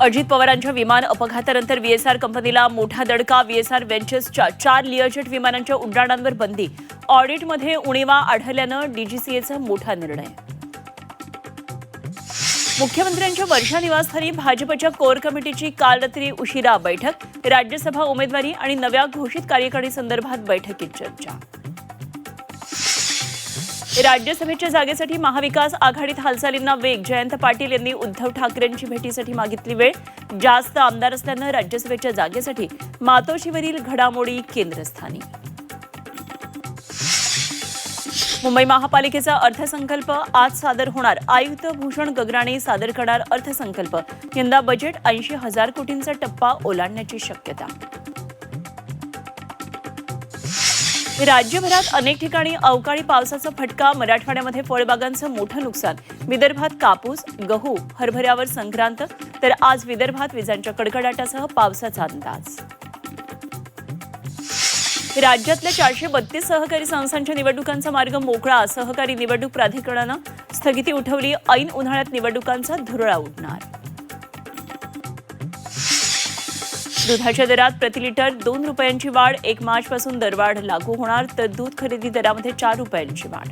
अजित पवारांच्या विमान अपघातानंतर व्हीएसआर कंपनीला मोठा दडका. व्हीएसआर व्हेंचर्सच्या 4 लिअरजेट विमानांच्या उड्डाणांवर बंदी. ऑडिटमध्ये उणिवा आढळल्यानं डीजीसीएचा मोठा निर्णय. मुख्यमंत्र्यांच्या वर्षा निवासस्थानी भाजपच्या कोर कमिटीची काल रात्री उशिरा बैठक. राज्यसभा उमेदवारी आणि नव्या घोषित कार्यकारिणी संदर्भात बैठकीत चर्चा. राज्यसभेच्या जागेसाठी महाविकास आघाडीत हालचालींना वेग. जयंत पाटील यांनी उद्धव ठाकरेंची भेटीसाठी मागितली वेळ. जास्त आमदार असल्यानं राज्यसभेच्या जागेसाठी मातोश्रीवरील घडामोडी केंद्रस्थानी. मुंबई महापालिकेचा अर्थसंकल्प आज सादर होणार. आयुक्त भूषण गगराणी सादर करणार अर्थसंकल्प. यंदा बजेट 80,000 कोटींचा टप्पा ओलांडण्याची शक्यता. राज्यभरात अनेक ठिकाणी अवकाळी पावसाचा फटका. मराठवाड्यामध्ये फळबागांचं मोठं नुकसान. विदर्भात कापूस, गहू, हरभऱ्यावर संक्रांत. तर आज विदर्भात विजांच्या कडकडाटासह पावसाचा अंदाज. राज्यातल्या 432 सहकारी संस्थांच्या निवडणुकांचा मार्ग मोकळा. सहकारी निवडणूक प्राधिकरणानं स्थगिती उठवली. ऐन उन्हाळ्यात निवडणुकांचा धुरळा उडणार. दुधाच्या दरात प्रति लिटर 2 रुपयांची वाढ. 1 मार्चपासून दरवाढ लागू होणार. तर दूध खरेदी दरामध्ये 4 रुपयांची वाढ.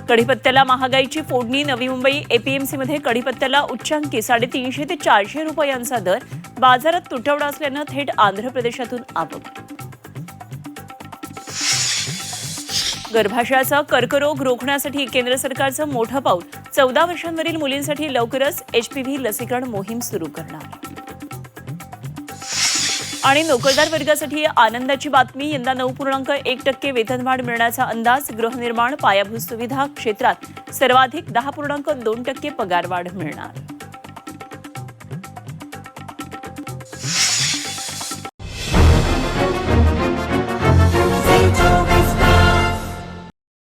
कढीपत्त्याला महागाईची फोडणी. नवी मुंबई एपीएमसीमध्ये कढीपत्त्याला उच्चांकी 350 ते 400 रुपयांचा दर. बाजारात तुटवडा असल्यानं थेट आंध्र प्रदेशातून आवक. गर्भाशयाचा कर्करोग रोखण्यासाठी केंद्र सरकारचं मोठं पाऊल. 14 वर्षांवरील मुलींसाठी लवकरच HPV लसीकरण मोहीम सुरू करणार. आणि नोकरदार वर्गासाठी आनंदाची बातमी. यंदा 9.1% वेतनवाढ मिळण्याचा अंदाज. गृहनिर्माण, पायाभूत सुविधा क्षेत्रात सर्वाधिक 10.2% पगारवाढ मिळणार.